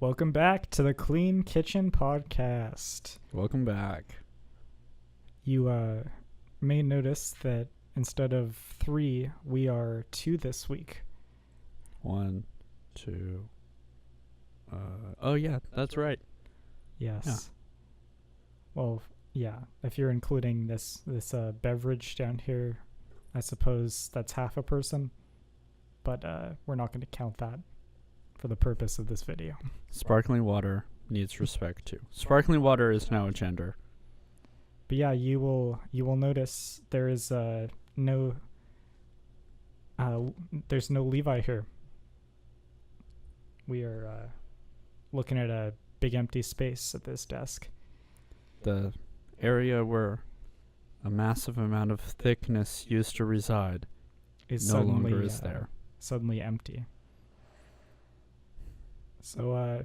Welcome back to the Clean Kitchen Podcast. Welcome back. You may notice that instead of 3, we are 2 this week. 1, 2. Oh yeah, that's right. Yes. Yeah. Well, yeah. If you're including this beverage down here, I suppose that's half a person. But we're not going to count that for the purpose of this video. Sparkling water needs respect too. Sparkling water is now a gender. But yeah, you will notice there is there's no Levi here. We are looking at a big empty space at this desk. The area where a massive amount of thickness used to reside Is no suddenly longer is there. Suddenly empty. So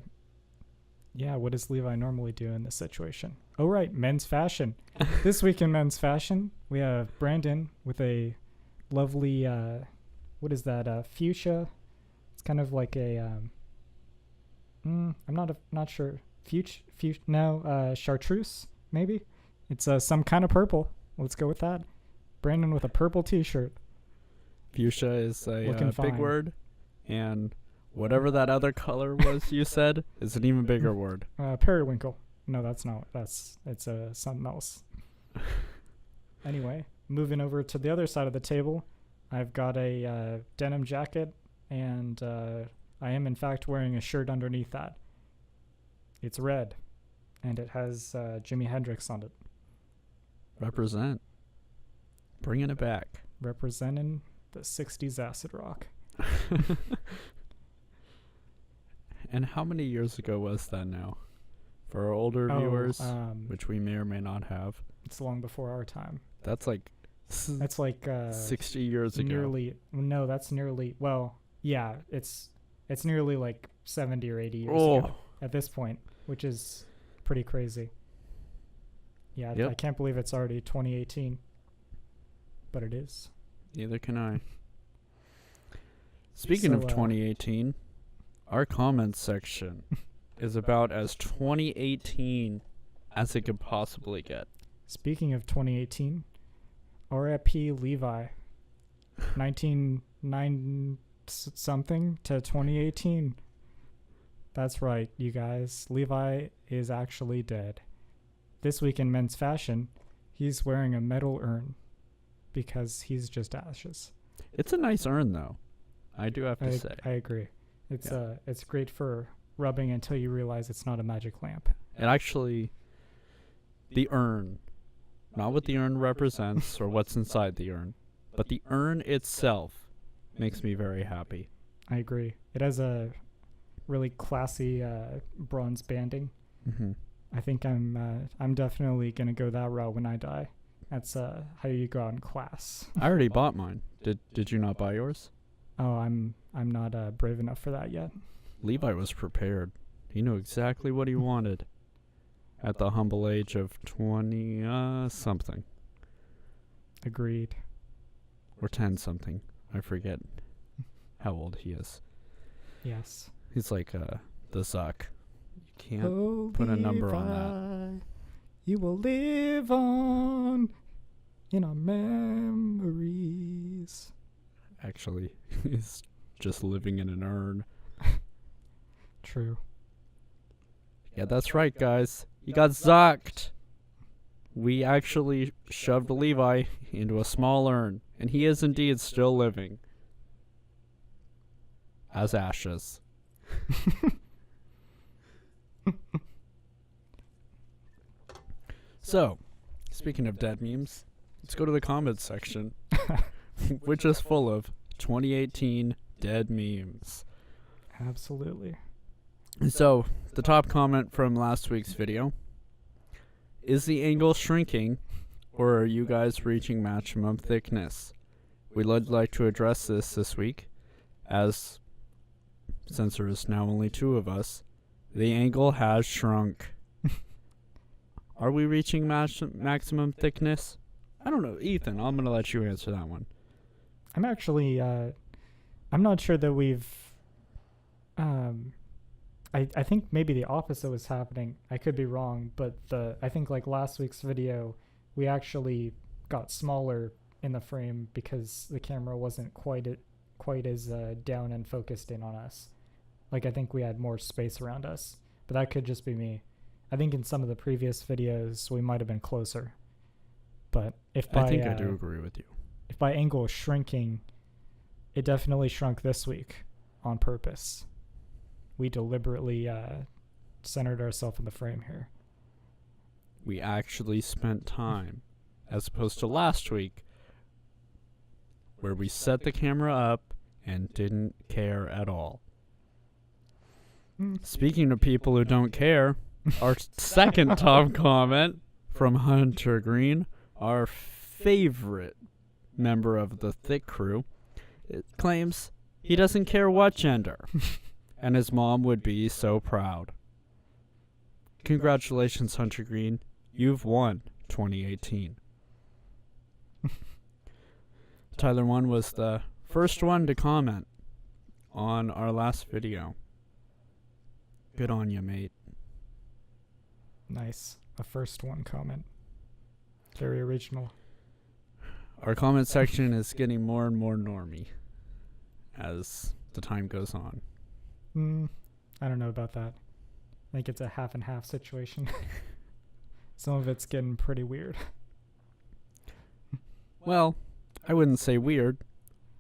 yeah, what does Levi normally do in this situation? Oh right, men's fashion. This week in men's fashion, we have Brandon with a lovely what is that? Fuchsia. It's kind of like a I'm not sure. Chartreuse maybe. It's some kind of purple. Let's go with that. Brandon with a purple t-shirt. Fuchsia is a Looking big fine. word, and whatever that other color was you said is an even bigger word. Periwinkle. No, that's not. It's something else. Anyway, moving over to the other side of the table, I've got a denim jacket, and I am in fact wearing a shirt underneath that. It's red, and it has Jimi Hendrix on it. Represent. Bringing it back. Representing the 60s acid rock. And how many years ago was that now? For our older viewers, which we may or may not have. It's long before our time. That's like 60 years ago. That's nearly, well, yeah, it's nearly like 70 or 80 years ago at this point, which is pretty crazy. Yeah, Yep. I can't believe it's already 2018, but it is. Neither can I. Speaking of 2018, our comments section is about as 2018 as it could possibly get. Speaking of 2018, R.I.P. Levi, 1990 something to 2018. That's right, you guys. Levi is actually dead. This week in men's fashion, he's wearing a metal urn because he's just ashes. It's a nice urn, though. I do have to say. I agree. It's great for rubbing until you realize it's not a magic lamp. And actually, the urn, not what the urn represents or what's inside the urn, but the urn itself makes me very happy. I agree. It has a really classy bronze banding. Mm-hmm. I think I'm definitely gonna go that route when I die. That's how you go out in class. I already bought mine. Did you not buy yours? Oh, I'm not brave enough for that yet. Levi was prepared. He knew exactly what he wanted at the humble age of 20-something. Agreed. Or 10-something. I forget how old he is. Yes. He's like the Zuck. You can't put a number on that. You will live on in our memories. Actually, he's just living in an urn. True. Yeah, that's right, guys. He got zucked. We actually shoved Levi into a small urn, and he is indeed still living. As ashes. So, speaking of dead memes, let's go to the comments section, which is full of 2018 dead memes. Absolutely. So, the top comment from last week's video: is the angle shrinking, or are you guys reaching maximum thickness? We'd like to address this week, as since there is now only 2 of us, the angle has shrunk. Are we reaching maximum thickness? I don't know. Ethan, I'm going to let you answer that one. I'm actually, I'm not sure that we've, I think maybe the opposite was happening. I could be wrong, but I think like last week's video, we actually got smaller in the frame because the camera wasn't quite as down and focused in on us. Like I think we had more space around us, but that could just be me. I think in some of the previous videos we might have been closer. But if by, I think I do agree with you. If by angle shrinking, it definitely shrunk this week on purpose. We deliberately centered ourselves in the frame here. We actually spent time, as opposed to last week, where we set the camera up and didn't care at all. Speaking of people who don't care, our second top comment from Hunter Green, our favorite member of the Thick Crew, it claims he doesn't care what gender, and his mom would be so proud. Congratulations, Hunter Green. You've won 2018. Tyler 1 was the first one to comment on our last video. Good on you, mate. Nice. A first one comment. Very original. Our comment section is getting more and more normie as the time goes on. I don't know about that. I think it's a half and half situation. Some of it's getting pretty weird. Well, I wouldn't say weird.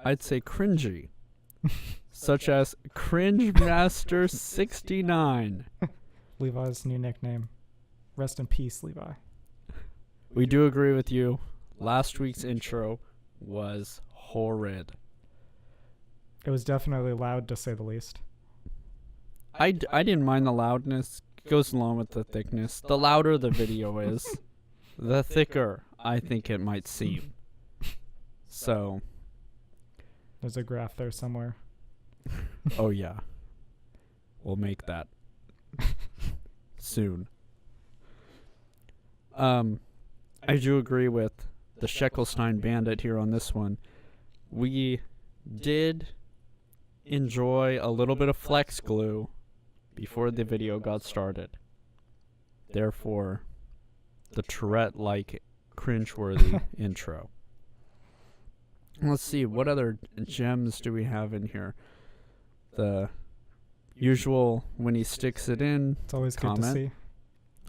I'd say cringy. Such as Cringe Master 69. Levi's new nickname. Rest in peace, Levi. We do agree with you. Last week's intro was horrid. It was definitely loud, to say the least. I didn't mind the loudness. It goes along with the thickness. The louder the video is, the thicker I think it might seem. So. There's a graph there somewhere. Oh, yeah. We'll make that soon. I do agree with the Sheckelstein Bandit here on this one. We did enjoy a little bit of flex glue before the video got started. Therefore, the Tourette-like cringeworthy intro. Let's see, what other gems do we have in here? The usual when he sticks it in. It's always comment. good to see.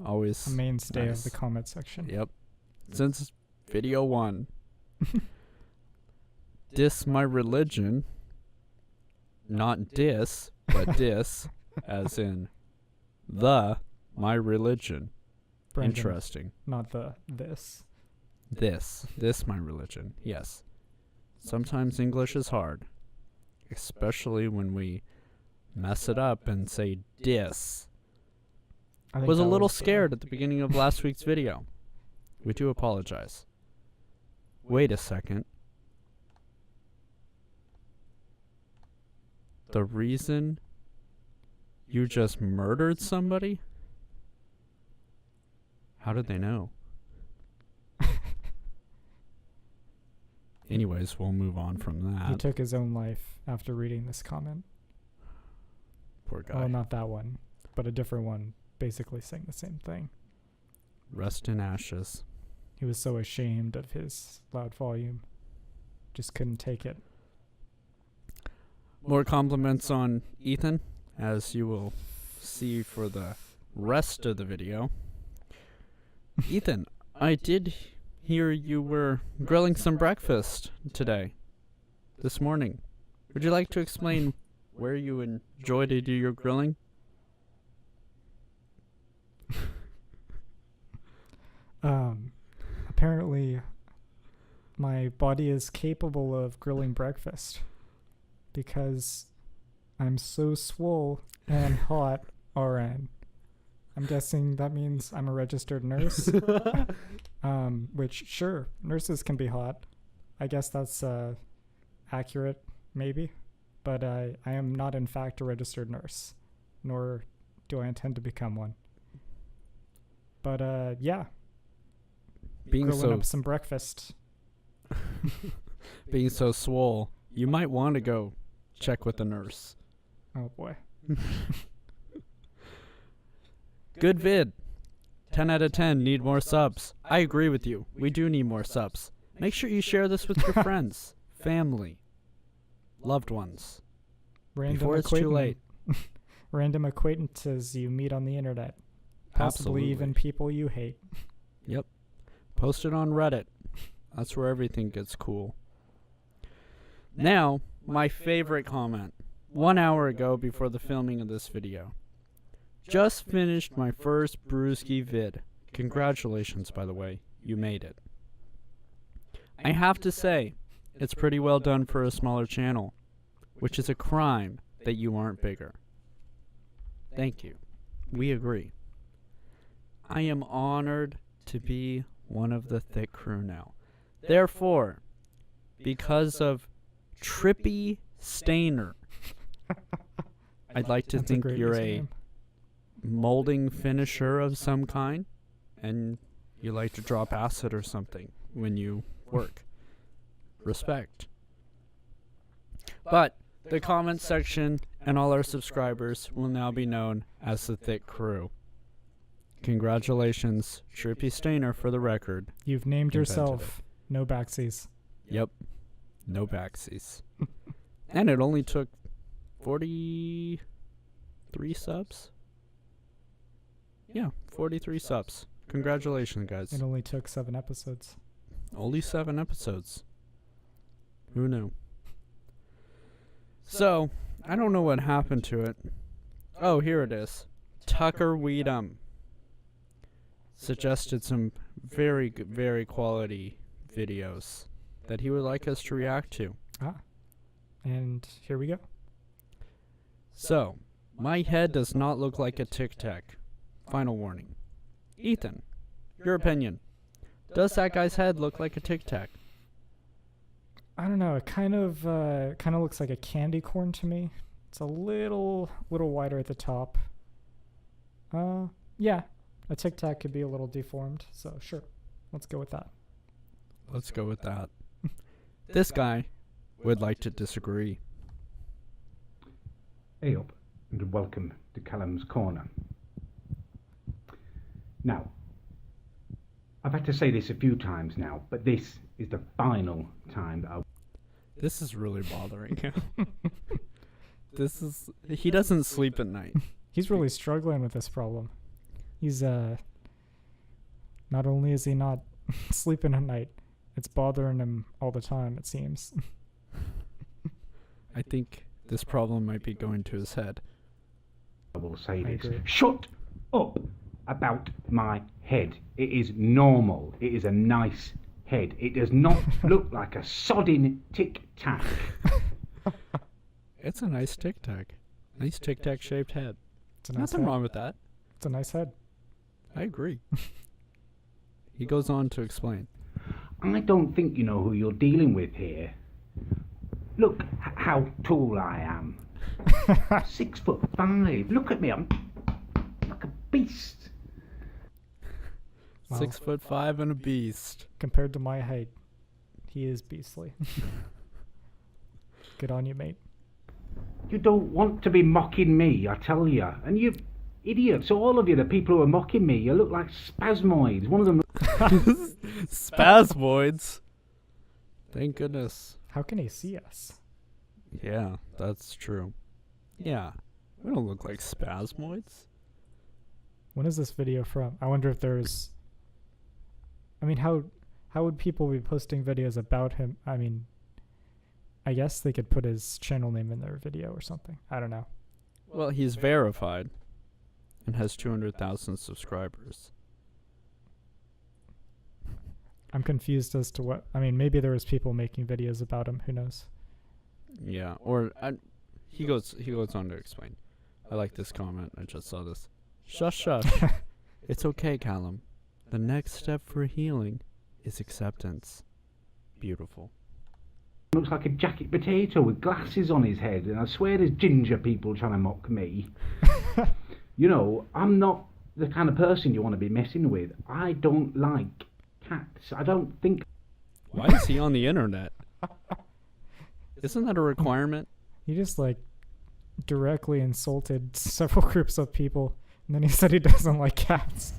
Always a mainstay nice. of the comment section. Yep. Since video 1. Diss my religion. Not diss, but diss, as in my religion. Brendan, Interesting. not this. This my religion. Yes. Sometimes English is hard, especially when we mess it up and say diss. I think Was a that little scared at the beginning of last week's video. We do apologize. Wait a second. The reason you just murdered somebody? How did they know? Anyways, we'll move on from that. He took his own life after reading this comment. Poor guy. Well, not that one, but a different one, basically saying the same thing. Rest in ashes. He was so ashamed of his loud volume. Just couldn't take it. More compliments on Ethan, as you will see for the rest of the video. Ethan, I did hear you were grilling some breakfast today, this morning. Would you like to explain where you enjoy to do your grilling? Apparently, my body is capable of grilling breakfast because I'm so swole and hot RN. I'm guessing that means I'm a registered nurse. Which, sure, nurses can be hot. I guess that's accurate, maybe. But I am not, in fact, a registered nurse, nor do I intend to become one. But, yeah. Grilling up some breakfast. Being so swole, you might want to go check with a nurse. Oh, boy. Good vid. 10 out of 10. Need more subs. I agree with you. We do need more subs. Make sure you share this with your friends, family, loved ones. Before it's too late. Random acquaintances you meet on the internet. Possibly even people you hate. Yep. Post it on Reddit. That's where everything gets cool. Now, my favorite comment. 1 hour ago before the filming of this video. Just finished my first Brewski vid. Congratulations, by the way. You made it. I have to say, it's pretty well done for a smaller channel, which is a crime that you aren't bigger. Thank you. We agree. I am honored to be one of the thick crew now. Therefore, because of Trippy Stainer, I'd like to think you're a molding finisher of some kind, and you like to drop acid or something when you work. Respect. But the comment section and all our subscribers will now be known as the thick crew. Congratulations, Trippy Stainer, for the record. You've named yourself. No backsies. Yep. No backsies. And it only took 43 subs? Yeah, 43 subs. Congratulations, guys. It only took 7 episodes. Only 7 episodes. Who knew? So, I don't know what happened to it. Oh, here it is. Tucker Weedham suggested some very good, very quality videos that he would like us to react to. And here we go. So, my head does not look like a Tic Tac. Final warning. Ethan, your opinion. Does that guy's head look like a Tic Tac? I don't know. It kind of looks like a candy corn to me. It's a little wider at the top. Yeah, a Tic Tac could be a little deformed. So sure, let's go with that. Let's go with that. This guy would like to disagree. Hey up, and welcome to Callum's Corner. Now, I've had to say this a few times now, but this is the final time that This is really bothering him. He doesn't sleep at night. He's really struggling with this problem. He's not only is he not sleeping at night, it's bothering him all the time, it seems. I think this problem might be going to his head. I will say I this. agree. Shut up about my head. It is normal. It is a nice head. It does not look like a sodding Tic Tac. It's a nice Tic Tac. Nice Tic Tac shaped head. It's a nice Nothing head. wrong with that. It's a nice head. I agree. He goes on to explain. I don't think you know who you're dealing with here. Look how tall I am. 6'5". Look at me. I'm like a beast. Wow. 6'5" and a beast. Compared to my height, he is beastly. Good on you, mate. You don't want to be mocking me, I tell you. And you idiots, all of you, the people who are mocking me, you look like spasmoids. One of them... Spasmoids. Thank goodness. How can he see us? Yeah, that's true. Yeah, we don't look like spasmoids. When is this video from? I wonder if there's... I mean, how would people be posting videos about him? I mean, I guess they could put his channel name in their video or something. I don't know. Well, he's verified and has 200,000 subscribers. I'm confused as to what... I mean, maybe there was people making videos about him. Who knows? Yeah, or he goes on to explain. I like this comment. I just saw this. Shush, shush. It's okay, Callum. The next step for healing is acceptance. Beautiful. Looks like a jacket potato with glasses on his head, and I swear there's ginger people trying to mock me. You know, I'm not the kind of person you want to be messing with. I don't like cats. I don't think... Why is he on the internet? Isn't that a requirement? He just, like, directly insulted several groups of people. And then he said he doesn't like cats.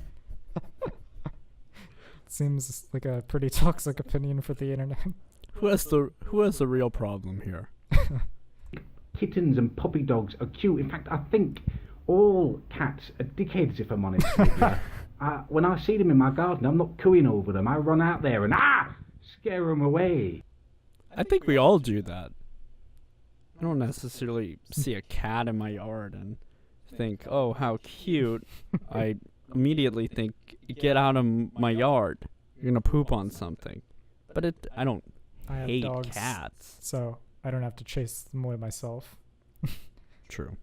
Seems like a pretty toxic opinion for the internet. Who has the real problem here? Kittens and puppy dogs are cute. In fact, I think all cats are dickheads, if I'm honest with you. When I see them in my garden, I'm not cooing over them. I run out there and scare them away. I think we all do that. I don't necessarily see a cat in my yard and think, oh, how cute. I immediately think, get out of my yard. You're going to poop on something. But I don't hate dogs, cats. so I don't have to chase them away myself. True.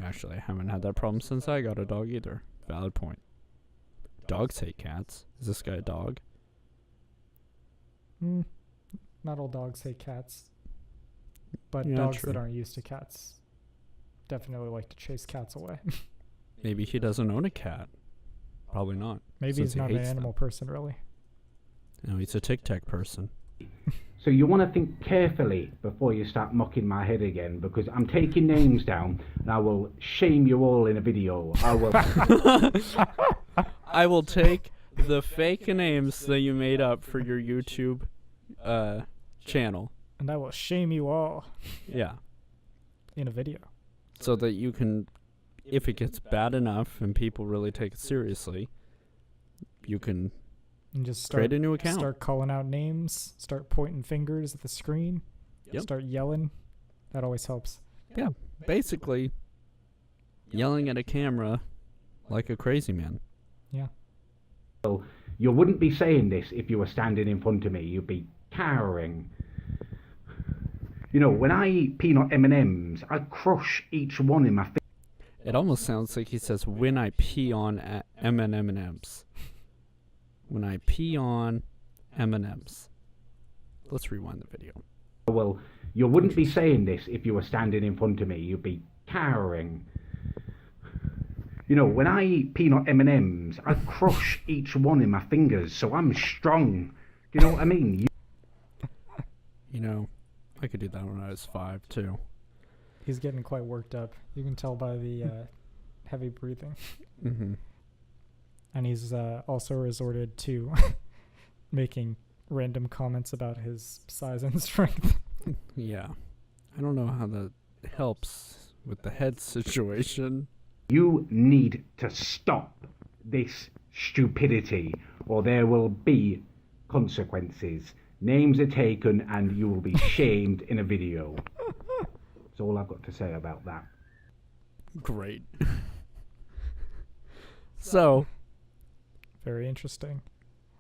Actually, I haven't had that problem since I got a dog either. Valid point. Dogs hate cats. Is this guy a dog? Not all dogs hate cats. But Yeah, dogs true. that aren't used to cats definitely like to chase cats away. Maybe he doesn't own a cat. Probably not. Maybe since he's he not an hates animal them. person, really. No, he's a Tic Tac person. So you want to think carefully before you start mocking my head again, because I'm taking names down and I will shame you all in a video. I will. I will take the fake names that you made up for your YouTube channel. And I will shame you all Yeah. in a video. So that you can, if it gets bad enough and people really take it seriously, you can And just create a new account. start calling out names, start pointing fingers at the screen, Yep. start yelling. That always helps. Yeah, basically yelling at a camera like a crazy man. Yeah. You wouldn't be saying this if you were standing in front of me. You'd be cowering. You know, when I eat peanut M&Ms, I crush each one in my fingers. It almost sounds like he says, when I pee on M&Ms. When I pee on M&Ms. Let's rewind the video. Well, you wouldn't be saying this if you were standing in front of me. You'd be cowering. You know, when I eat peanut M&Ms, I crush each one in my fingers, so I'm strong. Do you know what I mean? You know, I could do that when I was 5 too. He's getting quite worked up. You can tell by the heavy breathing. Mm-hmm. And he's also resorted to making random comments about his size and strength. Yeah. I don't know how that helps with the head situation. You need to stop this stupidity, or there will be consequences. Names are taken and you will be shamed in a video. That's all I've got to say about that. Great. So, Very interesting.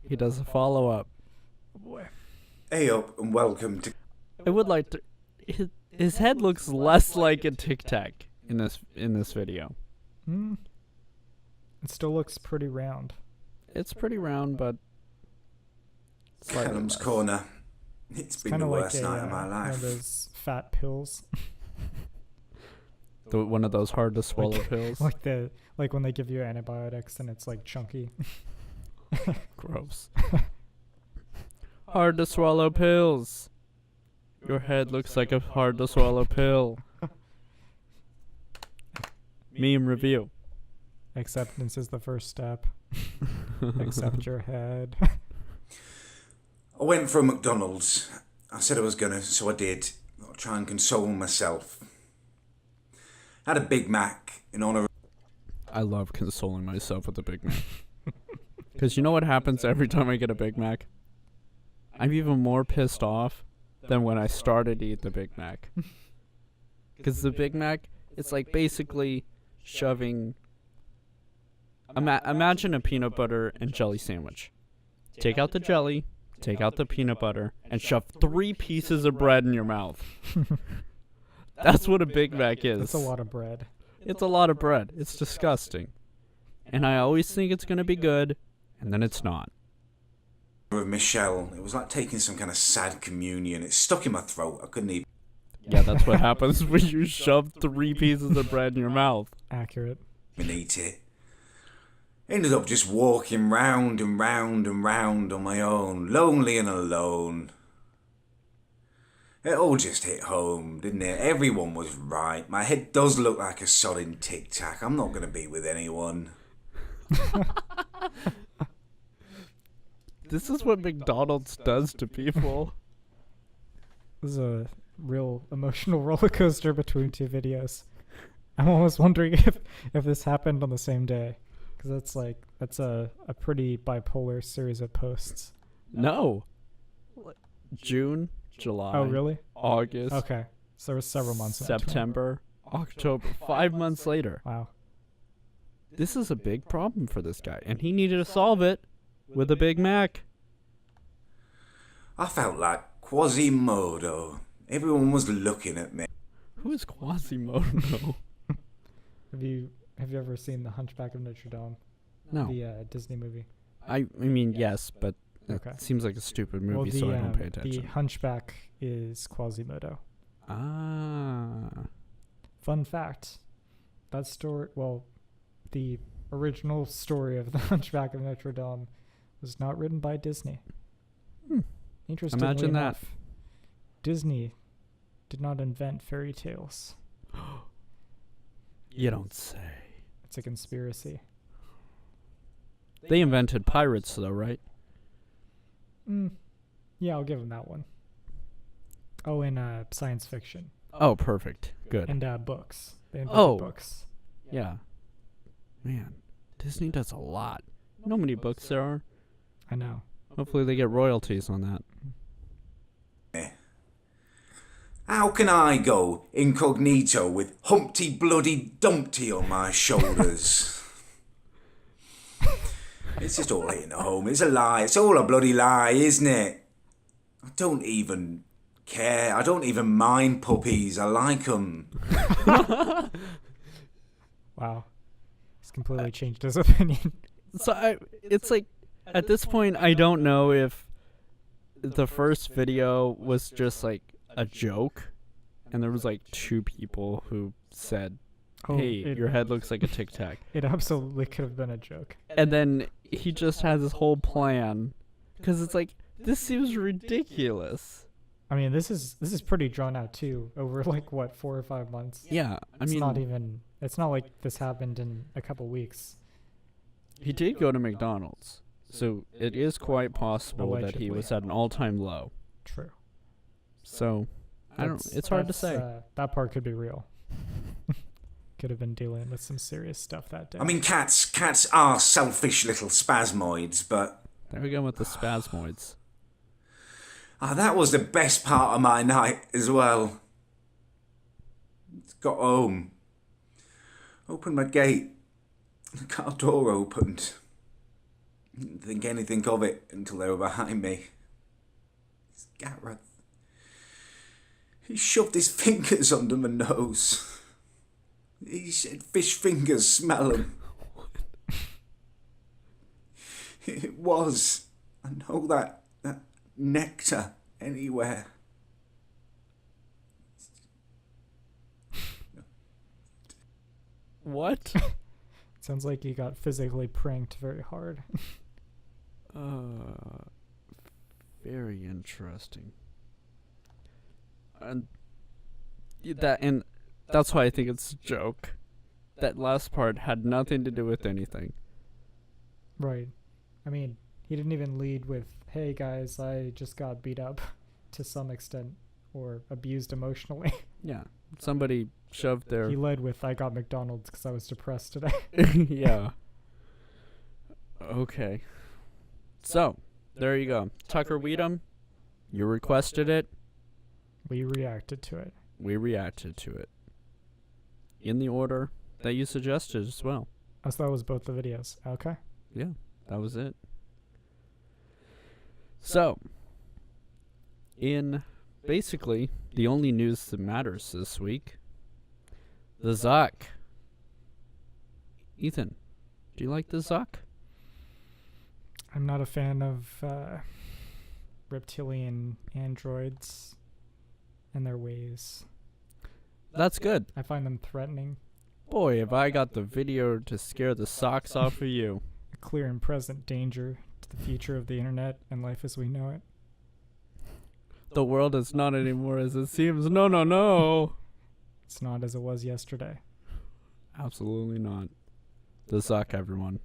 he does a follow-up. Boy. Hey up and welcome to I would like to... His head looks less like a Tic Tac in this video. It still looks pretty round. It's pretty round, but... slightly Callum's less. Corner. It's been the Kind of like worst night of my one life. of those fat pills. One of those hard to swallow pills. like when they give you antibiotics and it's like chunky. Gross. Hard to swallow pills. Your head looks like a hard to swallow pill. Meme review. Acceptance is the first step. Accept your head. I went for a McDonald's. I said I was gonna, so I did. I'll try and console myself. Had a Big Mac in honor of... I love consoling myself with a Big Mac. Because you know what happens every time I get a Big Mac? I'm even more pissed off than when I started to eat the Big Mac. Because the Big Mac, it's like basically shoving... Imagine a peanut butter and jelly sandwich. Take out the jelly, take out the peanut butter, and shove 3 pieces of bread in your mouth. That's what a Big Mac is. That's a lot of bread. It's a lot of bread. It's disgusting. And I always think it's going to be good, and then it's not. Michelle. It was like taking some kind of sad communion. It stuck in my throat. I couldn't even Yeah, that's what happens when you shove 3 pieces of bread in your mouth. Accurate. eat it. Ended up just walking round and round and round on my own, lonely and alone. It all just hit home, didn't it? Everyone was right. My head does look like a sodding tic tac. I'm not going to be with anyone. This is what McDonald's does to people. This is a real emotional roller coaster between two videos. I'm almost wondering if this happened on the same day, because that's a pretty bipolar series of posts. No. June, July. Oh, really? August. Okay, so there were several months. in between. September, October. 5 months later. Wow. This is a big problem for this guy, and he needed to solve it with a Big Mac. I felt like Quasimodo. Everyone was looking at me. Who is Quasimodo? Have you ever seen The Hunchback of Notre Dame? No. The Disney movie. I mean, yes, but Okay. it seems like a stupid movie, Well, so I don't pay the attention. Hunchback is Quasimodo. Ah. Fun fact. That story, well, the original story of The Hunchback of Notre Dame was not written by Disney. Interestingly Imagine that. enough, Disney did not invent fairy tales. You don't say. It's a conspiracy. They invented pirates, though, right? Yeah, I'll give them that one. Oh, and science fiction. Oh, perfect. Good. And books. They invented books. Yeah. Man, Disney does a lot. You know how many books there are? I know. Hopefully they get royalties on that. How can I go incognito with Humpty Bloody Dumpty on my shoulders? It's just all hitting home. It's a lie. It's all a bloody lie, isn't it? I don't even care. I don't even mind puppies. I like them. Wow. He's completely changed his opinion. So it's like, at this point, I don't know if the first video was just like a joke, and there was like 2 people who said, hey, your head looks like a Tic Tac. It absolutely could have been a joke. And then he just has this whole plan, because it's like, this seems ridiculous. I mean, this is pretty drawn out too, over like what, 4 or 5 months. Yeah, I mean, it's not like this happened in a couple weeks. he did go to McDonald's, so it is quite possible that he Allegedly. was at an all-time low. True. So, it's hard to say. That part could be real. Could have been dealing with some serious stuff that day. I mean, cats are selfish little spasmoids, but There we go with the spasmoids. that was the best part of my night as well. Got home, opened my gate, the car door opened. Didn't think anything of it until they were behind me. It's Gareth. He shoved his fingers under my nose. He said, "Fish fingers, smell 'em." It was. I know that nectar anywhere. What? Sounds like you got physically pranked very hard. Very interesting. And that's why I think it's a joke. That last part had nothing to do with anything. Right. I mean, he didn't even lead with, "Hey guys, I just got beat up," to some extent, or abused emotionally. Yeah. Somebody shoved their... He led with, "I got McDonald's because I was depressed today." Yeah. Okay. So, there you go. Tucker Weedham, you requested it. We reacted to it. We reacted to it. In the order that you suggested as well. I thought it was both the videos. Okay. Yeah, that was it. So, in basically the only news that matters this week, the Zuck. Ethan, do you like the Zuck? I'm not a fan of reptilian androids and their ways. That's good. I find them threatening. Boy, have I got the video to scare the socks off of you. A clear and present danger to the future of the internet and life as we know it. The world is not anymore as it seems. No, no, no. It's not as it was yesterday. Absolutely not. The Zuck, everyone.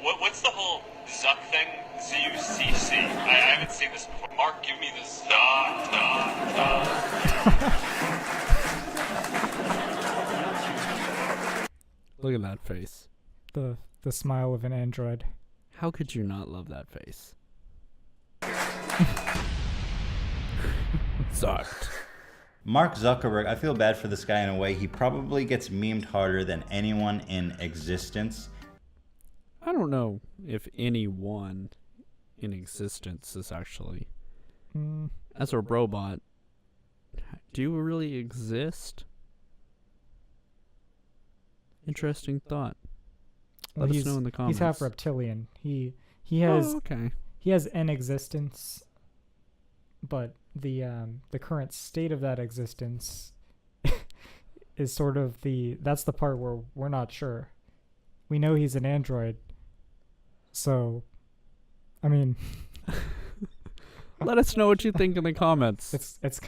What's the whole Zuck thing? Z-U-C-C. I haven't seen this before. Mark, give me the Zuck. Look at that face. The smile of an android. How could you not love that face? Zucked. Mark Zuckerberg, I feel bad for this guy in a way. He probably gets memed harder than anyone in existence. I don't know if anyone in existence is actually. As a robot, do you really exist? Interesting thought. Let us know in the comments. He's half reptilian. He has he has an existence, but the current state of that existence is sort of that's the part where we're not sure. We know he's an android, so I mean let us know what you think in the comments. It's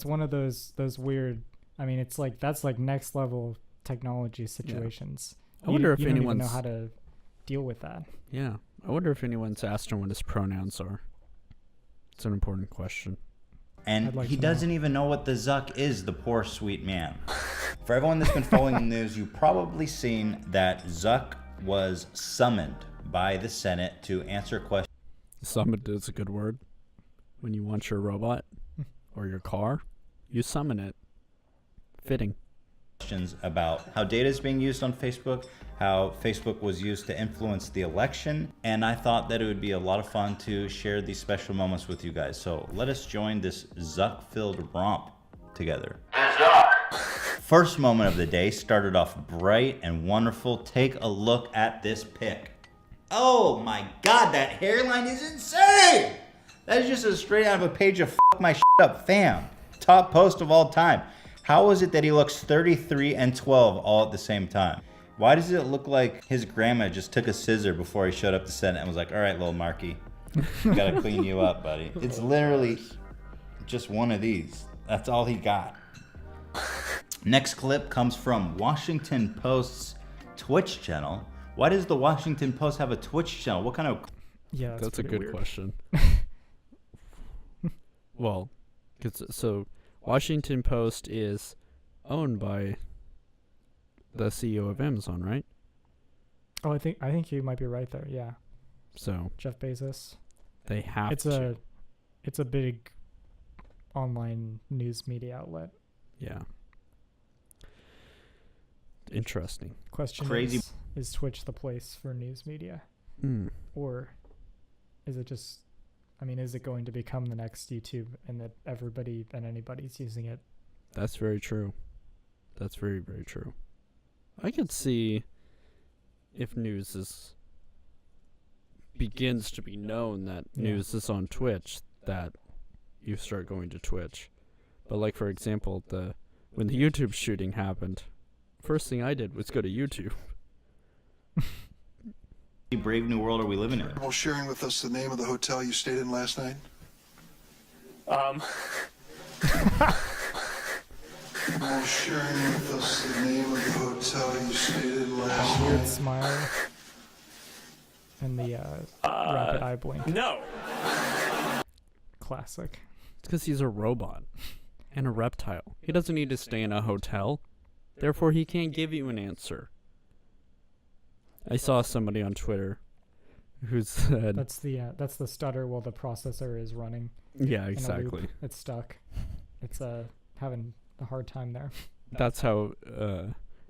one of those weird, I mean, it's like that's like next level technology situations. I wonder if you don't even anyone's know how to deal with that. Yeah, I wonder if anyone's asked him what his pronouns are. It's an important question. And he doesn't even know what the Zuck is, the poor sweet man. For everyone that's been following the news, you've probably seen that Zuck was summoned by the Senate to answer questions. Summoned is a good word. When you want your robot or your car, you summon it. Fitting. About how data is being used on Facebook, how Facebook was used to influence the election, and I thought that it would be a lot of fun to share these special moments with you guys. So let us join this Zuck-filled romp together. First moment of the day started off bright and wonderful. Take a look at this pic. Oh my God, that hairline is insane! That is just a straight out of a page of F My Shit Up Fam. Top post of all time. How is it that he looks 33 and 12 all at the same time? Why does it look like his grandma just took a scissor before he showed up to Senate and was like, all right, little Marky, gotta clean you up, buddy. It's literally just one of these. That's all he got. Next clip comes from Washington Post's Twitch channel. Why does the Washington Post have a Twitch channel? What kind of... Yeah, that's a good weird question. Well, so Washington Post is owned by the CEO of Amazon, right? Oh, I think you might be right there. Yeah. So Jeff Bezos. They have it's to. It's a big online news media outlet. Yeah. Interesting. Question Crazy. Is Twitch the place for news media? Or is it just, I mean, is it going to become the next YouTube and that everybody and anybody's using it? That's very true. That's very, very true. I could see if news begins to be known that news is on Twitch, that you start going to Twitch. But like, for example, when the YouTube shooting happened, first thing I did was go to YouTube. Brave new world are we living in? Well, sharing with us the name of the hotel you stayed in last night? Well, sharing with us the name of the hotel you stayed in last night? Weird smile and the rapid eye blink. No. Classic. It's because he's a robot and a reptile. He doesn't need to stay in a hotel. Therefore, he can't give you an answer. I saw somebody on Twitter who said... That's the stutter while the processor is running. Yeah, exactly. It's stuck. It's having a hard time there. That's how,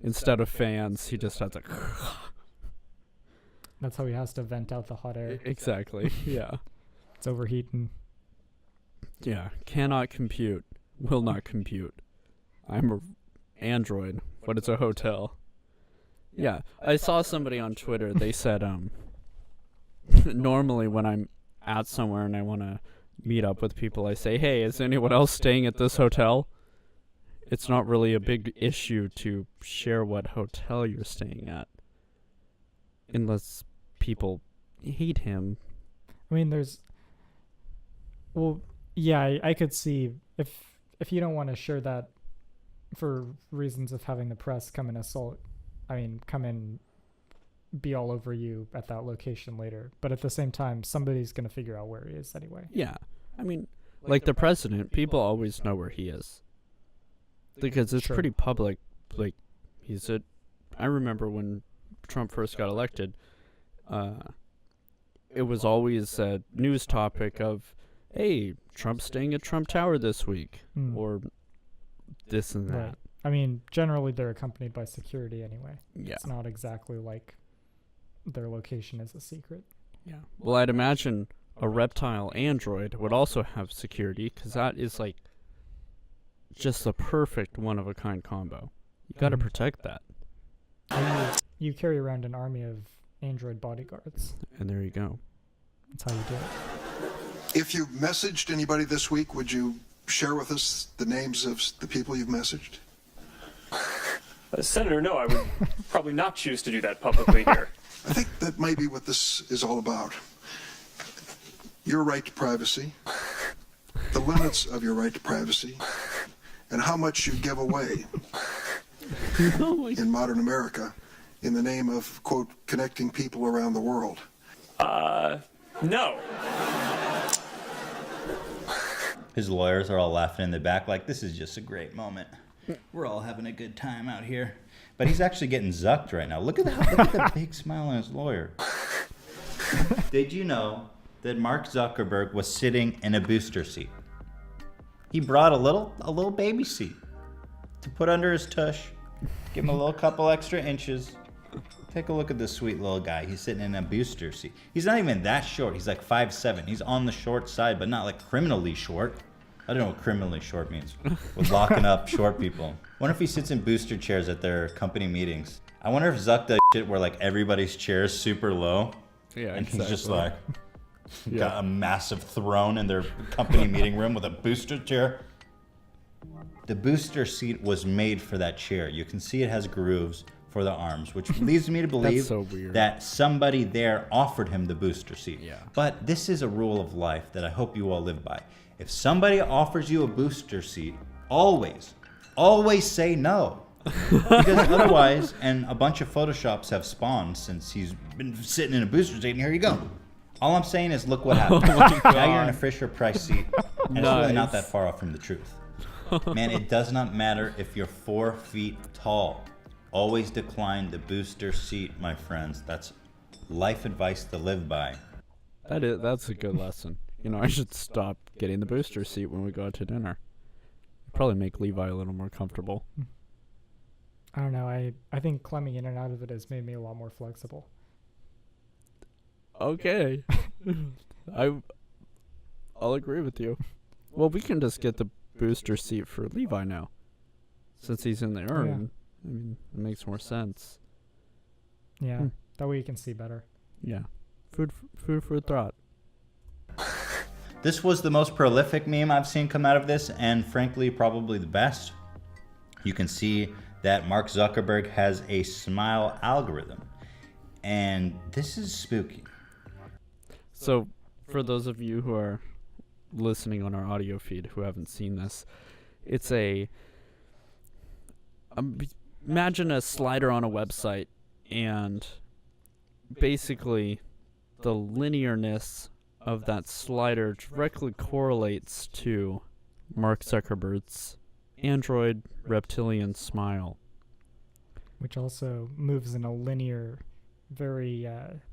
instead of fans, he just has a... That's how he has to vent out the hot air. Exactly, yeah. It's overheating. Yeah, cannot compute. Will not compute. I'm an android, but it's a hotel. Yeah, I saw somebody on Twitter, they said, normally when I'm at somewhere and I want to meet up with people, I say, hey, is anyone else staying at this hotel? It's not really a big issue to share what hotel you're staying at. Unless people hate him. I mean, Yeah, I could see if you don't want to share that for reasons of having the press come and assault, come and be all over you at that location later. But at the same time, somebody's going to figure out where he is anyway. Yeah. I mean, like the president, people always know where he is. Because it's Sure. pretty public. Like, I remember when Trump first got elected, it was always a news topic of, hey, Trump's staying at Trump Tower this week, or this and that. Right. Generally they're accompanied by security anyway. Yeah. It's not exactly like their location is a secret. Yeah. Well, I'd imagine a reptile android would also have security, because that is like just the perfect one-of-a-kind combo. You got to protect that. You carry around an army of android bodyguards. And there you go. That's how you do it. If you've messaged anybody this week, would you share with us the names of the people you've messaged? Senator, no, I would probably not choose to do that publicly here. I think that might be what this is all about. Your right to privacy, the limits of your right to privacy, and how much you give away in modern America in the name of, quote, connecting people around the world. No. His lawyers are all laughing in the back like, this is just a great moment. We're all having a good time out here. But he's actually getting zucked right now. Look at the big smile on his lawyer. Did you know that Mark Zuckerberg was sitting in a booster seat? He brought a little baby seat to put under his tush, give him a little couple extra inches. Take a look at this sweet little guy. He's sitting in a booster seat. He's not even that short. He's like 5'7". He's on the short side, but not like criminally short. I don't know what criminally short means. We're locking up short people. Wonder if he sits in booster chairs at their company meetings. I wonder if Zuck does shit where like everybody's chair is super low. Yeah, and he's just like got a massive throne in their company meeting room with a booster chair. The booster seat was made for that chair. You can see it has grooves for the arms, which leads me to believe so weird. that somebody there offered him the booster seat. Yeah. But this is a rule of life that I hope you all live by. If somebody offers you a booster seat, always say no. Because otherwise, and a bunch of Photoshops have spawned since he's been sitting in a booster seat, and here you go. All I'm saying is, look what happened. Now you're in a Fisher Price seat, and it's really not that far off from the truth. Man, it does not matter if you're 4 feet tall. Always decline the booster seat, my friends. That's life advice to live by. That's a good lesson. I should stop getting the booster seat when we go out to dinner. Probably make Levi a little more comfortable. I don't know. I think climbing in and out of it has made me a lot more flexible. Okay. I'll agree with you. Well, we can just get the booster seat for Levi now. Since he's in the urn. Yeah. It makes more sense. Yeah. That way you can see better. Yeah. Food for thought. This was the most prolific meme I've seen come out of this, and frankly, probably the best. You can see that Mark Zuckerberg has a smile algorithm, and this is spooky. So, for those of you who are listening on our audio feed who haven't seen this, it's imagine a slider on a website, and basically the linearness of that slider directly correlates to Mark Zuckerberg's android reptilian smile, which also moves in a linear, very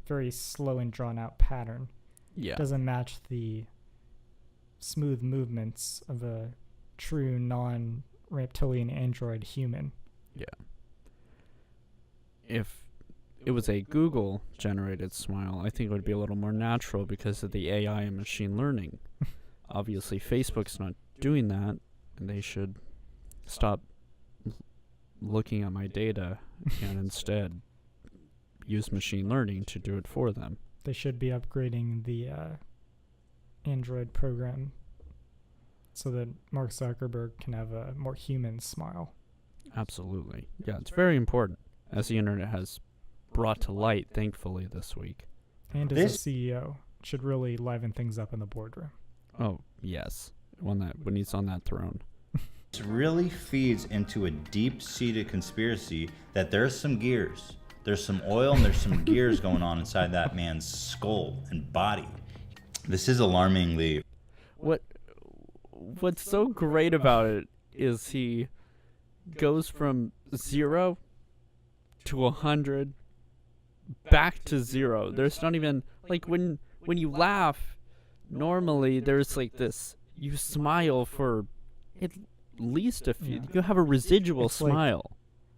very slow and drawn out pattern. Yeah. Doesn't match the smooth movements of a true non-reptilian android human. Yeah. If it was a Google generated smile, I think it would be a little more natural because of the AI and machine learning. Obviously, Facebook's not doing that, and they should stop looking at my data and instead use machine learning to do it for them. They should be upgrading the Android program so that Mark Zuckerberg can have a more human smile. Absolutely. Yeah, it's very important, as the internet has brought to light, thankfully, this week. And as a CEO, should really liven things up in the boardroom. Oh, yes. When he's on that throne. This really feeds into a deep-seated conspiracy that there's some gears. There's some oil and there's some gears going on inside that man's skull and body. This is alarmingly... What's so great about it is he goes from 0 to 100 back to 0. There's not even like when you laugh, normally there's like this, you smile for at least a few, you have a residual smile.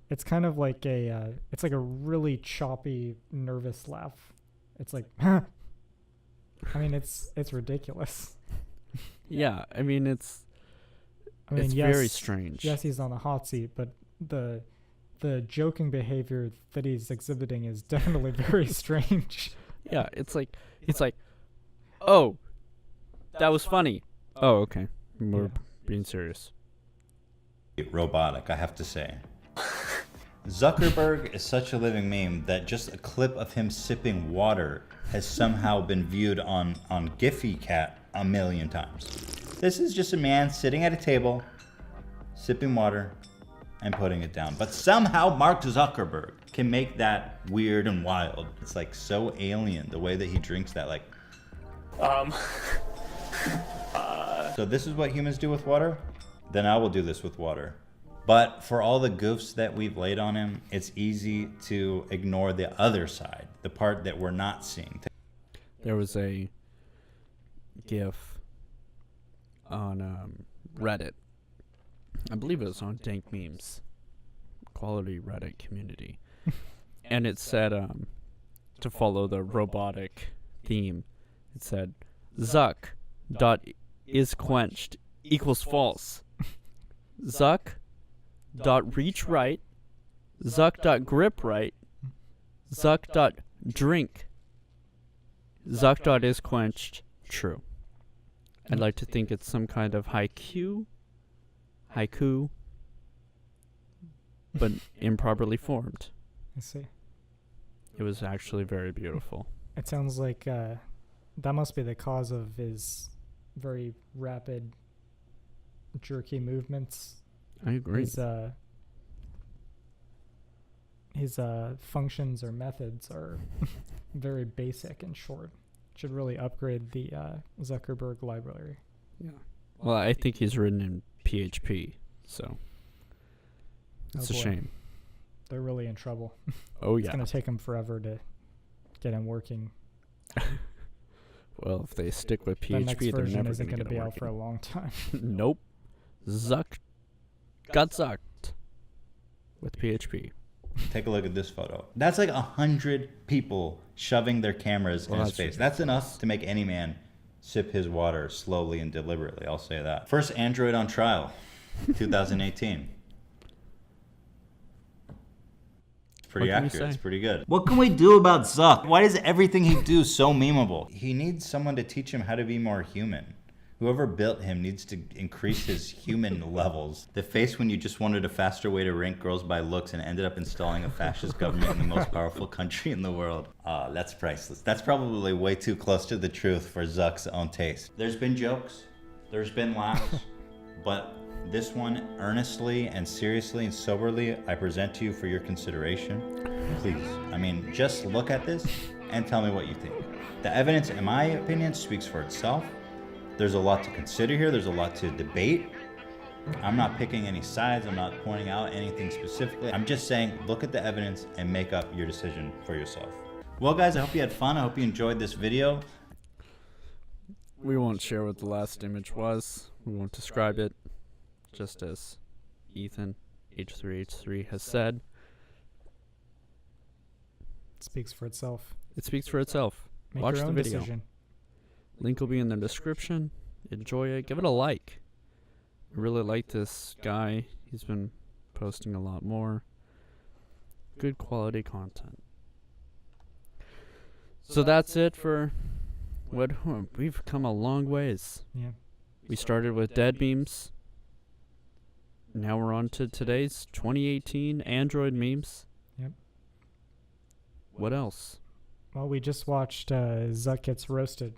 It's kind of like it's like a really choppy, nervous laugh. It's like, I mean, it's ridiculous. Yeah, I mean, it's yes, very strange. Yes, he's on the hot seat, but the joking behavior that he's exhibiting is definitely very strange. Yeah, it's like, oh, that was funny. Oh, okay, we're being serious. Robotic, I have to say. Zuckerberg is such a living meme that just a clip of him sipping water has somehow been viewed on Giphy Cat a million times. This is just a man sitting at a table, sipping water, and putting it down. But somehow Mark Zuckerberg can make that weird and wild. It's like so alien, the way that he drinks that, like... So this is what humans do with water? Then I will do this with water. But for all the goofs that we've laid on him, it's easy to ignore the other side, the part that we're not seeing. There was a GIF on Reddit. I believe it was on Dank Memes, quality Reddit community. And it said, to follow the robotic theme, it said, Zuck dot is quenched equals false. Zuck dot reach right, Zuck dot grip right, Zuck dot drink, Zuck dot is quenched true. I'd like to think it's some kind of haiku, but improperly formed. I see. It was actually very beautiful. It sounds like that must be the cause of his very rapid, jerky movements. I agree. His functions or methods are very basic and short. Should really upgrade the Zuckerberg library. Yeah. Well, I think he's written in PHP, so it's a shame. They're really in trouble. Oh, yeah. It's going to take them forever to get him working. Well, if they stick with PHP, the next they're version never isn't going to be working. out for a long time. Nope. Got zucked with PHP. Take a look at this photo. That's like 100 people shoving their cameras in his face. That's enough to make any man sip his water slowly and deliberately. I'll say that. First Android on trial, 2018. Pretty accurate. It's pretty good. What can we do about Zuck? Why is everything he do so memeable? He needs someone to teach him how to be more human. Whoever built him needs to increase his human levels. The face when you just wanted a faster way to rank girls by looks and ended up installing a fascist government in the most powerful country in the world. That's priceless. That's probably way too close to the truth for Zuck's own taste. There's been jokes, there's been laughs, but this one, earnestly and seriously and soberly, I present to you for your consideration. Please, I mean, just look at this and tell me what you think. The evidence, in my opinion, speaks for itself. There's a lot to consider here. There's a lot to debate. I'm not picking any sides. I'm not pointing out anything specifically. I'm just saying, look at the evidence and make up your decision for yourself. Well, guys, I hope you had fun. I hope you enjoyed this video. We won't share what the last image was. We won't describe it. Just as Ethan, H3H3, has said. It speaks for itself. It speaks for itself. Make Watch your the own video. decision. Link will be in the description. Enjoy it. Give it a like. I really like this guy. He's been posting a lot more. Good quality content. So that's it for what we've come a long ways. Yeah. We started with dead memes. Now we're on to today's 2018 Android memes. Yep. What else? Well, we just watched Zuck Gets Roasted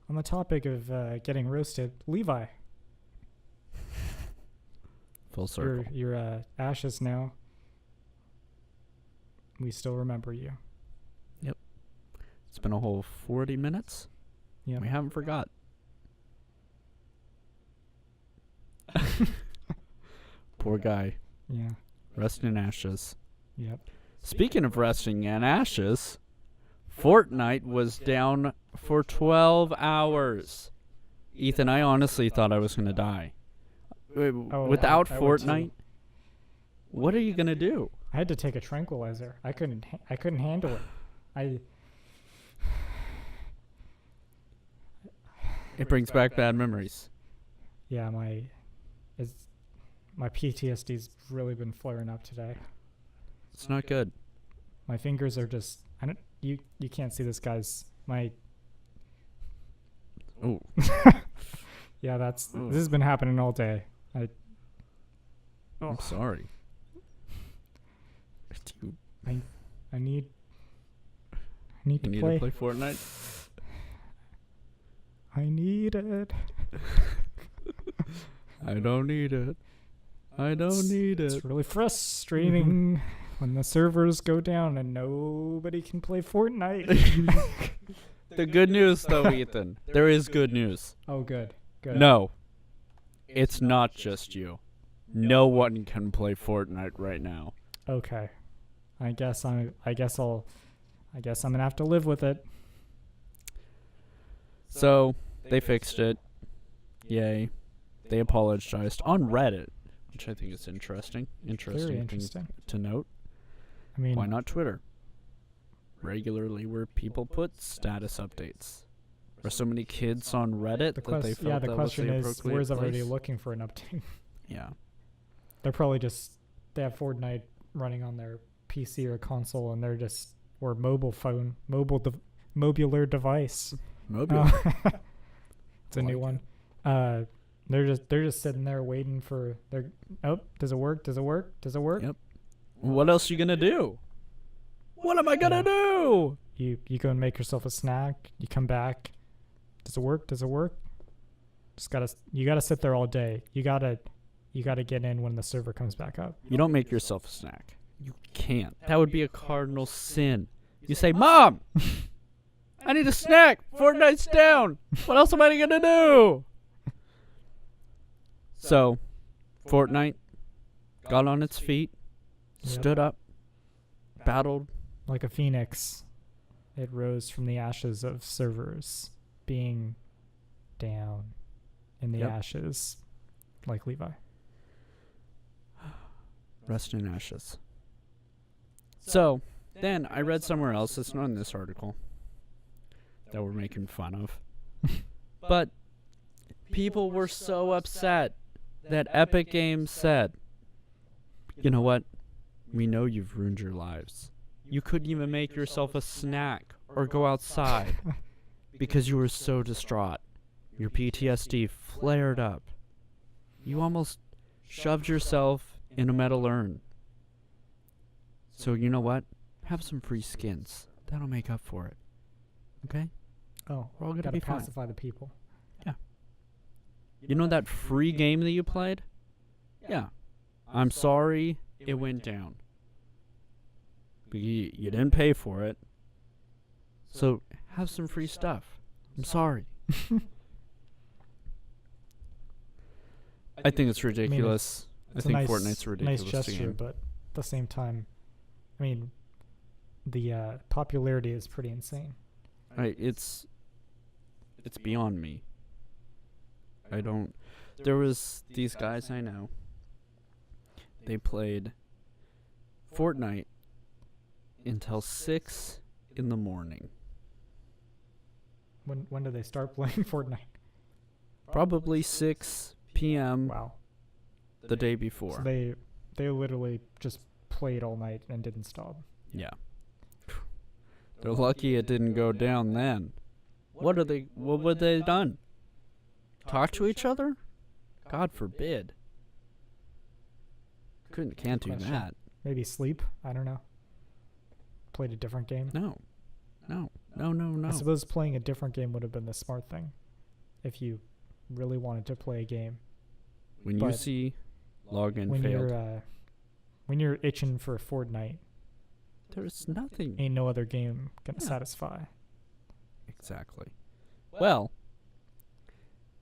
On the topic of getting roasted, Levi, Full circle. you're ashes now. We still remember you. It's been a whole 40 minutes. Yep. We haven't forgot. Poor guy. Yeah. Resting in ashes. Yep. Speaking of resting in ashes, Fortnite was down for 12 hours. Ethan, I honestly thought I was going to die. Without I would too. Fortnite, what are you going to do? I had to take a tranquilizer. I couldn't handle it. It brings back bad memories. Yeah, my PTSD's really been flaring up today. It's not good. My fingers are just you can't see this, guys. Oh. Yeah, this has been happening all day. I'm sorry. I need You to need play. to play Fortnite? I need it. I don't need it. I don't need it. It's really frustrating when the servers go down and nobody can play Fortnite. The good news, though, Ethan, there is good news. Oh, good. No, it's not just you. No one can play Fortnite right now. Okay. I guess I'm gonna have to live with it. So they fixed it. Yay. They apologized on Reddit, which I think is interesting. Very Interesting interesting. to note. I mean, Why not Twitter? Regularly where people put status updates. Are so many kids on Reddit the that they felt the that question was the is, appropriate where's everybody place? looking for an update? Yeah. They're probably they have Fortnite running on their PC or console, and they're just or mobular device. Mobile. It's a new one. They're just sitting there waiting for their. Oh, does it work? Does it work? Does it work? Yep. What else you gonna do? What am I gonna do? You go and make yourself a snack. You come back. Does it work? Does it work? You gotta sit there all day. You gotta get in when the server comes back up. You don't make yourself a snack. You can't. That would be a cardinal sin. You say, Mom, I need a snack. Fortnite's down. What else am I gonna do? So, Fortnite got on its feet, stood up, battled. Like a phoenix, it rose from the ashes of servers being down in the ashes, like Levi. Rest in ashes. So, then I read somewhere else, it's not in this article, that we're making fun of. But people were so upset that Epic Games said, you know what? We know you've ruined your lives. You couldn't even make yourself a snack or go outside because you were so distraught. Your PTSD flared up. You almost shoved yourself in a metal urn. So you know what? Have some free skins. That'll make up for it. Okay? Oh, We're all gonna gotta be fine. pacify the people. Yeah. You know that free game that you played? Yeah. I'm sorry it went down. But you didn't pay for it. So have some free stuff. I'm sorry. I think it's ridiculous. It's I think a nice, Fortnite's a ridiculous nice gesture, game. but at the same time, I mean, the popularity is pretty insane. It's beyond me. There was these guys I know. They played Fortnite until 6 in the morning. When do they start playing Fortnite? Probably 6 p.m. Wow. the day before. So they literally just played all night and didn't stop. Yeah. They're lucky it didn't go down then. What would they done? Talk to each other? God forbid. Can't do Question. that. Maybe sleep. I don't know. Played a different game. No. No. I suppose playing a different game would have been the smart thing, if you really wanted to play a game. When you But see login When failed, when you're itching for Fortnite, there's nothing. ain't no other game gonna Yeah. satisfy. Exactly. Well,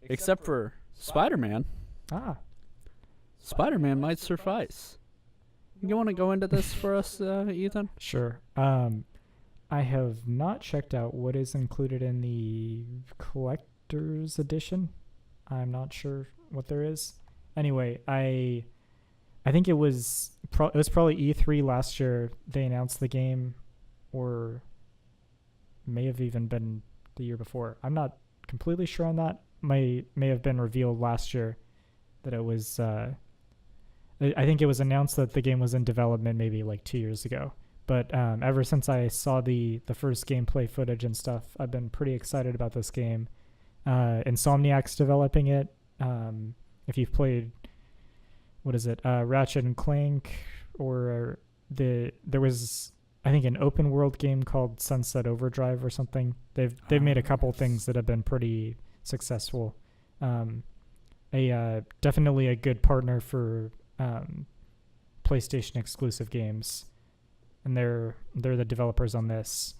except for Spider-Man. Ah, Spider-Man might suffice. You want to go into this for us, Ethan? sure. I have not checked out what is included in the collector's edition. I'm not sure what there is. Anyway, I think it was probably E3 last year they announced the game, or may have even been the year before. I'm not completely sure on that. May have been revealed last year that it was. I think it was announced that the game was in development maybe like 2 years ago. But ever since I saw the first gameplay footage and stuff, I've been pretty excited about this game. Insomniac's developing it. If you've played, what is it, Ratchet and Clank, or there was, I think, an open world game called Sunset Overdrive or something. They've made a couple things that have been pretty successful. Definitely a good partner for PlayStation exclusive games, and they're the developers on this.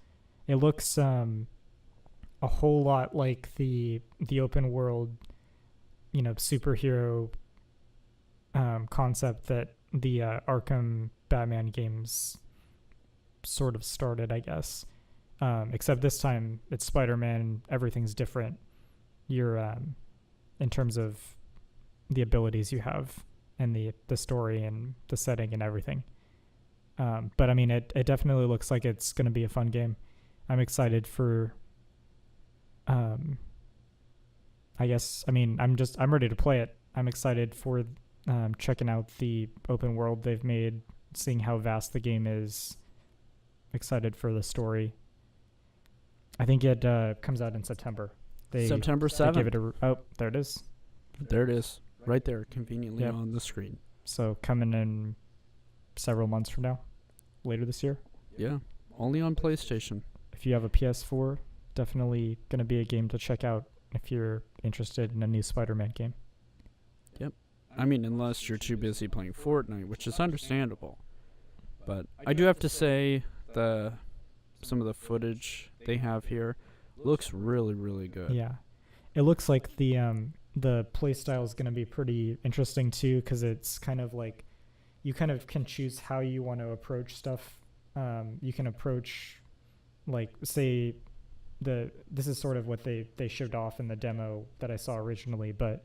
It looks a whole lot like the open world, superhero concept that the Arkham Batman games sort of started, I guess. Except this time it's Spider-Man. Everything's different. You're in terms of the abilities you have and the story and the setting and everything. But I mean, it definitely looks like it's going to be a fun game. I'm excited for. I guess, I mean, I'm ready to play it. I'm excited for checking out the open world they've made, seeing how vast the game is. Excited for the story. I think it comes out in September. September They 7th. give it there it is. There it is. Right there, conveniently Yep. on the screen. So coming in several months from now, later this year. Yeah. Only on PlayStation. If you have a PS4, definitely going to be a game to check out if you're interested in a new Spider-Man game. I mean, unless you're too busy playing Fortnite, which is understandable. But I do have to say some of the footage they have here looks really, really good. Yeah. It looks like the play style is going to be pretty interesting too, because it's kind of like you kind of can choose how you want to approach stuff. You can approach, like, say, this is sort of what they showed off in the demo that I saw originally, but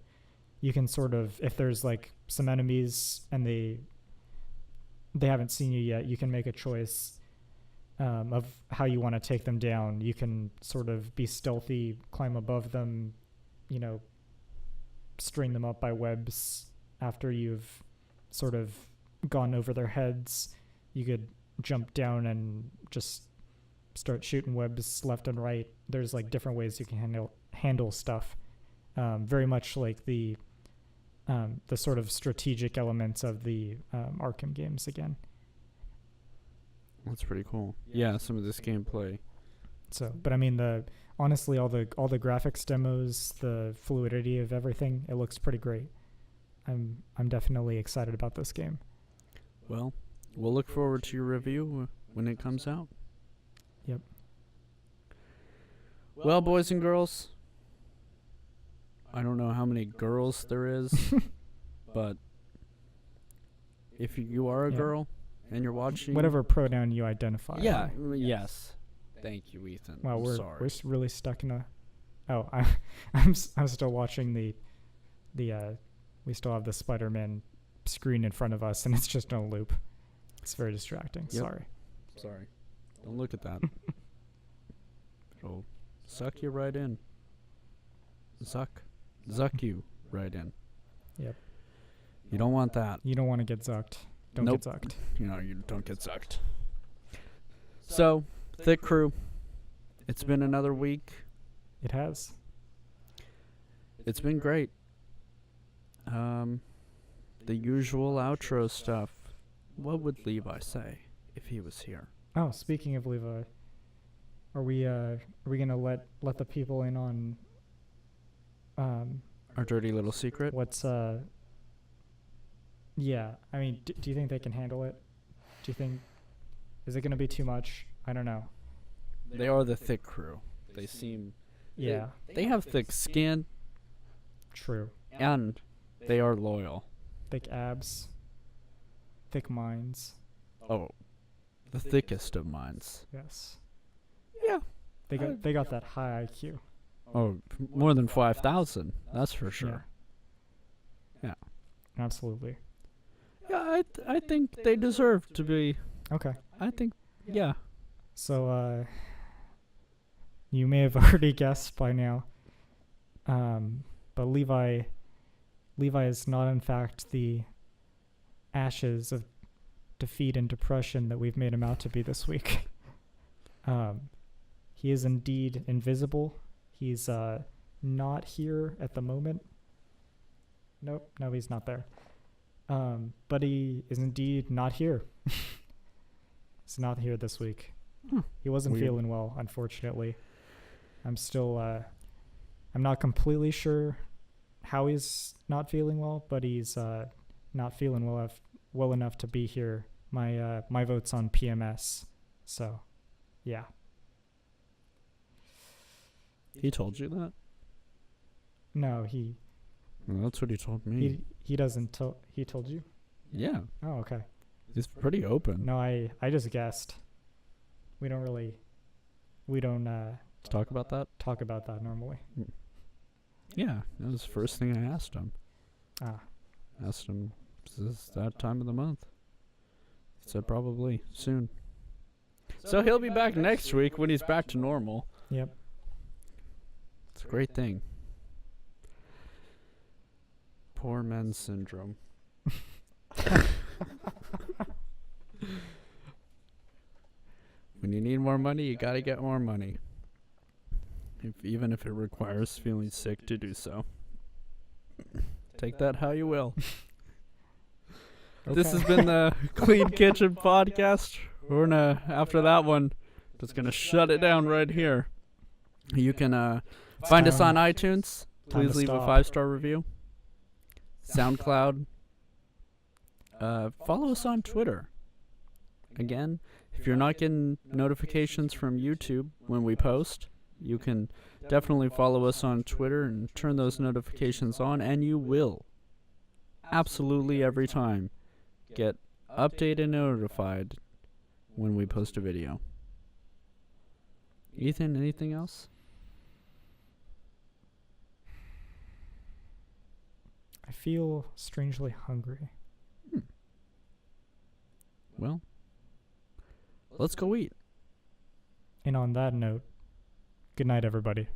you can sort of, if there's like some enemies and they haven't seen you yet, you can make a choice of how you want to take them down. You can sort of be stealthy, climb above them, string them up by webs after you've sort of gone over their heads. You could jump down and just start shooting webs left and right. There's like different ways you can handle stuff. Very much like the sort of strategic elements of the Arkham games again. That's pretty cool. Yeah, some of this gameplay. So, but I mean, honestly, all the graphics demos, the fluidity of everything, it looks pretty great. I'm definitely excited about this game. Well, we'll look forward to your review when it comes out. Yep. Well, boys and girls, I don't know how many girls there is, but if you are a Yeah. girl and you're watching, Whatever pronoun you identify. yeah, yes. Thank you, Ethan. Wow, I'm we're sorry. really stuck in a. Oh, I'm still watching the we still have the Spider-Man screen in front of us, and it's just on a loop. It's very distracting. Yep. Sorry. Don't look at that. It'll suck you right in. Zuck you right in. Yep. You don't want that. You don't want to get zucked. Don't Nope. get zucked. You don't get sucked. So, Thick Crew, it's been another week. It has. It's been great. The usual outro stuff. What would Levi say if he was here? Oh, speaking of Levi, Are we gonna let the people in on Our dirty little secret. what's yeah, I mean, do you think they can handle it? Do you think, is it gonna be too much? I don't know. They are the thick crew. They seem. Yeah, They have thick skin, true. and they are loyal. Thick abs, thick minds. Oh, the thickest of minds. Yes. Yeah. They got that high IQ. Oh, more than 5,000. That's for sure. Yeah. Absolutely. Yeah, I think they deserve to be. Okay. I think, yeah. So, you may have already guessed by now, but Levi is not in fact the ashes of defeat and depression that we've made him out to be this week. He is indeed invisible. He's not here at the moment. Nope, no, he's not there. But he is indeed not here. He's not here this week. He wasn't Weird. feeling well, unfortunately. I'm still, I'm not completely sure how he's not feeling well, but he's not feeling well enough to be here. My vote's on PMS. So, yeah. He told you that? No, he Well, that's what he told me. he doesn't tell. He told you? Yeah. Oh, okay. He's pretty open. No, I just guessed. We don't Talk about that? talk about that normally. Yeah, that was the first thing I asked him. Ah, Asked him, is this that time of the month? He said probably soon. So he'll be back next week when he's back to normal. yep. It's a great thing. Poor men's syndrome. When you need more money, you gotta get more money. Even if it requires feeling sick to do so. Take that how you will. This has been the Clean Kitchen Podcast. We're gonna, after that one, just gonna shut it down right here. You can find us on iTunes. Time to Please leave a stop. 5-star review. SoundCloud. Follow us on Twitter. Again, if you're not getting notifications from YouTube when we post, you can definitely follow us on Twitter and turn those notifications on, and you will absolutely every time get updated and notified when we post a video. Ethan, anything else? I feel strangely hungry. Well, let's go eat. And on that note, good night, everybody.